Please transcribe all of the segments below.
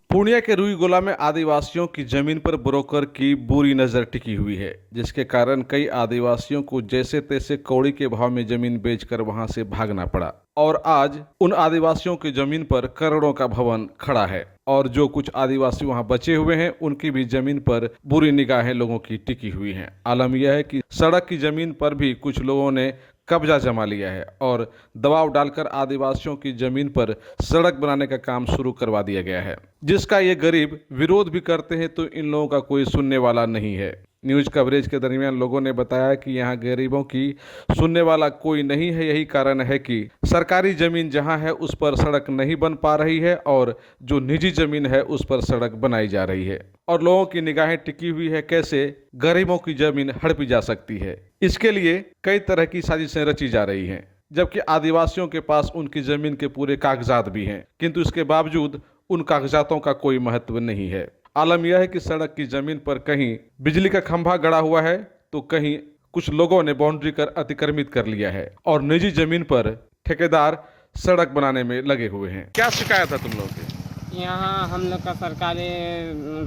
पूर्णिया के रुईगोला में आदिवासियों की जमीन पर ब्रोकर की बुरी नजर टिकी हुई है, जिसके कारण कई आदिवासियों को जैसे तैसे कौड़ी के भाव में जमीन बेचकर वहां से भागना पड़ा और आज उन आदिवासियों की जमीन पर करोड़ों का भवन खड़ा है और जो कुछ आदिवासी वहां बचे हुए हैं उनकी भी जमीन पर बुरी निगाहें लोगों की टिकी हुई हैं। आलम यह है कि सड़क की जमीन पर भी कुछ लोगों ने कब्जा जमा लिया है और दबाव डालकर आदिवासियों की जमीन पर सड़क बनाने का काम शुरू करवा दिया गया है, जिसका ये गरीब विरोध भी करते हैं तो इन लोगों का कोई सुनने वाला नहीं है। न्यूज कवरेज के दरमियान लोगों ने बताया कि यहाँ गरीबों की सुनने वाला कोई नहीं है। यही कारण है कि सरकारी जमीन जहाँ है उस पर सड़क नहीं बन पा रही है और जो निजी जमीन है उस पर सड़क बनाई जा रही है और लोगों की निगाहें टिकी हुई है कैसे गरीबों की जमीन हड़पी जा सकती है। इसके लिए कई तरह की साजिशें रची जा रही हैं, जबकि आदिवासियों के पास उनकी जमीन के पूरे कागजात भी हैं, किंतु इसके बावजूद उन कागजातों का कोई महत्व नहीं है। आलम यह है कि सड़क की जमीन पर कहीं बिजली का खंभा गड़ा हुआ है तो कहीं कुछ लोगों ने बाउंड्री कर अतिक्रमित कर लिया है और निजी जमीन पर ठेकेदार सड़क बनाने में लगे हुए हैं। क्या शिकायत है तुम लोगों की? यहाँ हम लोग का सरकारी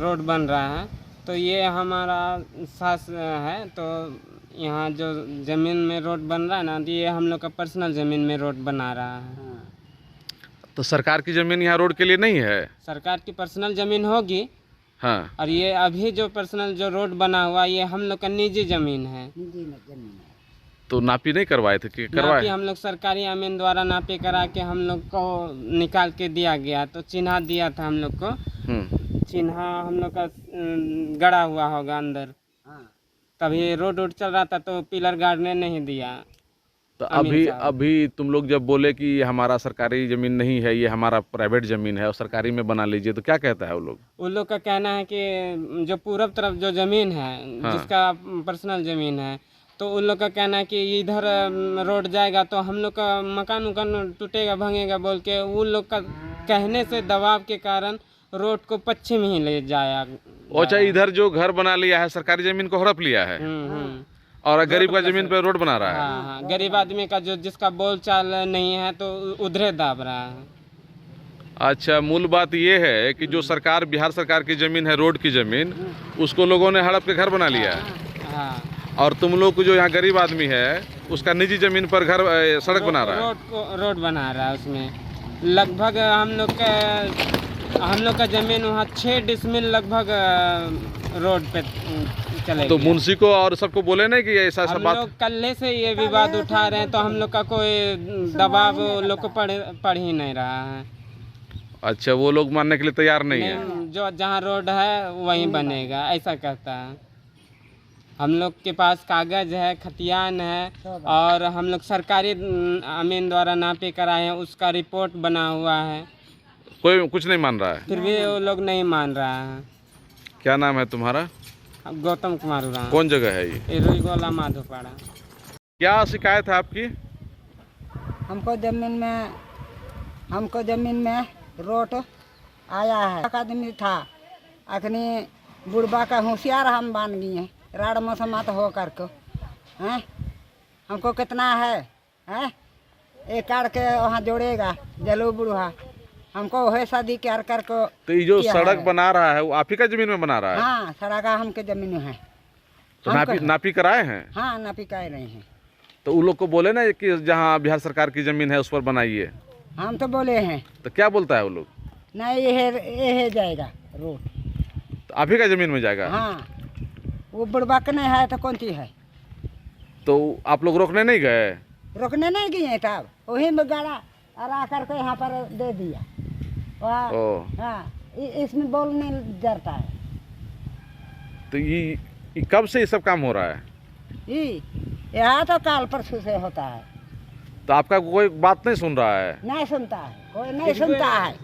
रोड बन रहा है तो ये हमारा सास है, तो यहाँ जो ज़मीन में रोड बन रहा है ना, तो ये हम लोग का पर्सनल ज़मीन में रोड बना रहा है। तो सरकार की जमीन यहाँ रोड के लिए नहीं है? सरकार की पर्सनल ज़मीन होगी। हाँ। और ये अभी जो पर्सनल जो रोड बना हुआ ये हम लोग का निजी ज़मीन है। तो नापी नहीं करवाए थे कि करवाए? नापी हम लोग सरकारी अमीन द्वारा नापी करा के हम लोग को निकाल के दिया गया, तो चिन्हा दिया था हम लोग को। चिन्हा हम लोग का गड़ा हुआ होगा अंदर, तभी रोड चल रहा था तो पिलर गार्ड ने नहीं दिया। तो अभी तुम लोग जब बोले कि हमारा सरकारी जमीन नहीं है, ये हमारा प्राइवेट जमीन है और सरकारी में बना लीजिए, तो क्या कहता है वो लोग? उन लोग का कहना है कि जो पूरब तरफ जो जमीन है, हाँ। जिसका पर्सनल जमीन है, तो उन लोग का कहना है कि इधर रोड जाएगा तो हम लोग का मकान उकान टूटेगा भंगेगा बोल के उन लोग का कहने से दबाव के कारण रोड को पश्चिम ही ले जाया। अच्छा, इधर जो घर बना लिया है सरकारी जमीन को हड़प लिया है और गरीब का जमीन पे रोड बना रहा है। हाँ, गरीब आदमी का जो जिसका बोल चाल नहीं है तो उधरे दाब रहा है। अच्छा, मूल बात ये है कि जो सरकार बिहार सरकार की जमीन है, रोड की जमीन, उसको लोगों ने हड़प के घर बना लिया है। हाँ। और तुम लोग को जो यहाँ गरीब आदमी है उसका निजी जमीन पर घर सड़क बना रहा है। रोड बना रहा है। उसमें लगभग हम लोग का जमीन वहाँ 6 डिसमिल लगभग रोड पे चले। तो मुंशी को और सबको बोले नहीं कि ऐसा सब बात? हम लोग कल से ये विवाद उठा रहे हैं तो हम लोग का कोई दबाव लोग को पड़ ही नहीं रहा है। अच्छा, वो लोग मानने के लिए तैयार नहीं है? जो जहाँ रोड है वहीं बनेगा ऐसा कहता है। हम लोग के पास कागज है, खतियान है और हम लोग सरकारी अमीन द्वारा नापी कराए हैं, उसका रिपोर्ट बना हुआ है। कोई कुछ नहीं मान रहा है? फिर भी वो लोग नहीं मान रहा है। क्या नाम है तुम्हारा? गौतम कुमार उरांव। कौन जगह है ये? रुईगोला माधोपाड़ा। क्या शिकायत है आपकी? हमको जमीन में रोड आया है। एक आदमी था, अखनी बुढ़बा का होशियार हम बन गए हैं, राड मौसमात हो करके हैं। हमको कितना है एक कार के वहाँ जोड़ेगा जलो बुढ़वा, हमको वही शादी कर को। तो ये जो सड़क बना रहा है वो आप ही का जमीन में बना रहा है? हाँ, सड़क हमके जमीन है। तो नापी कराए हैं? हाँ, नापी कराए रहे हैं। तो उन लोग को बोले ना कि जहाँ बिहार सरकार की जमीन है उस पर बनाइए? हम तो बोले हैं। तो क्या बोलता है वो लोग? नहीं, ये जाएगा रोड। तो आप ही का जमीन में जाएगा? हाँ, वो बुढ़बा के नहीं है तो कौन सी है? तो आप लोग रोकने नहीं गए? रोकने नहीं गए तब वही में गाड़ा अरा करके यहाँ पर दे दिया। हाँ, इसमें बोल नहीं जरता है। तो ये कब से ये सब काम हो रहा है? यहाँ तो काल परसों से होता है। तो आपका कोई बात नहीं सुन रहा है? नहीं सुनता है, कोई नहीं सुनता है,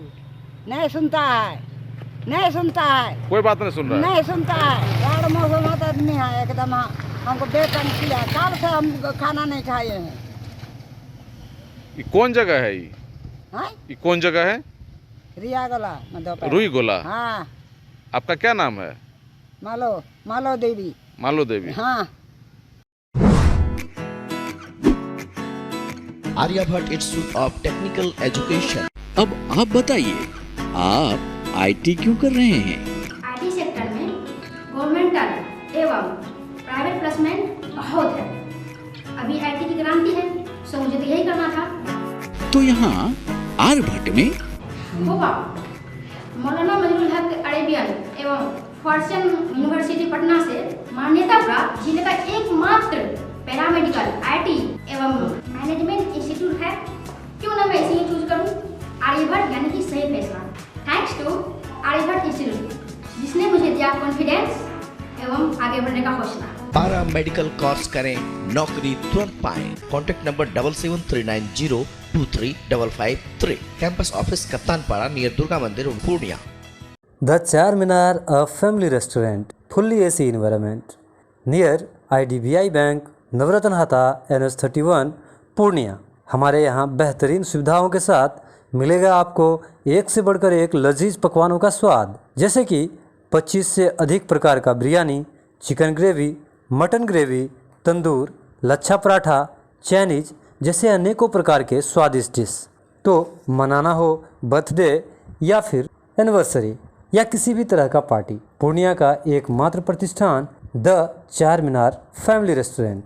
नहीं सुनता है, नहीं सुनता है, कोई बात नहीं सुन रहा है? नहीं सुनता है। राड मौसम आदमी है एकदम, हमको बेतन किया, काल से हम खाना नहीं खाए हैं। ये कौन जगह है ये? हाँ? ये कौन जगह है? रुईगोला। रुईगोला। हाँ। आपका क्या नाम है? मालो देवी। मालो देवी। हाँ। Aryabhatta institute of technical education. अब आप बताइए, आप आईटी क्यों कर रहे हैं? आईटी सेक्टर में गवर्नमेंटल एवं प्राइवेट प्लेसमेंट बहुत है। अभी आईटी की क्रांति है, सो मुझे तो यही करना था। तो यहाँ आर्यभट्ट में होगा मौलाना मजरूल हक अरेबियन एवं फॉर्च्यून यूनिवर्सिटी पटना से मान्यता प्राप्त जिले का एकमात्र पैरामेडिकल आईटी एवं मैनेजमेंट इंस्टीट्यूट है। क्यों ना मैं इसे चूज करूं? आर्यभट्ट यानी कि सही फैसला। थैंक्स टू आर्यभट्ट इंस्टीट्यूट जिसने मुझे दिया कॉन्फिडेंस एवं आगे बढ़ने का हौसला। पारा मेडिकल कोर्स करें, नौकरी तुरंत पाएं। Contact number 7739023553। Campus office Kaptanpara near Durga Mandir Purnia. The Charminar, a family restaurant, fully AC environment, near IDBI Bank, नवरत्न हाता NH31 पूर्णिया। हमारे यहाँ बेहतरीन सुविधाओं के साथ मिलेगा आपको एक से बढ़कर एक लजीज पकवानों का स्वाद, जैसे कि 25 से अधिक प्रकार का biryani, chicken gravy, mutton gravy, tandoor, lachha paratha, Chinese जैसे अनेकों प्रकार के स्वादिष्ट डिश। तो मनाना हो बर्थडे या फिर एनिवर्सरी या किसी भी तरह का पार्टी, पूर्णिया का एकमात्र प्रतिष्ठान द चारमीनार फैमिली रेस्टोरेंट।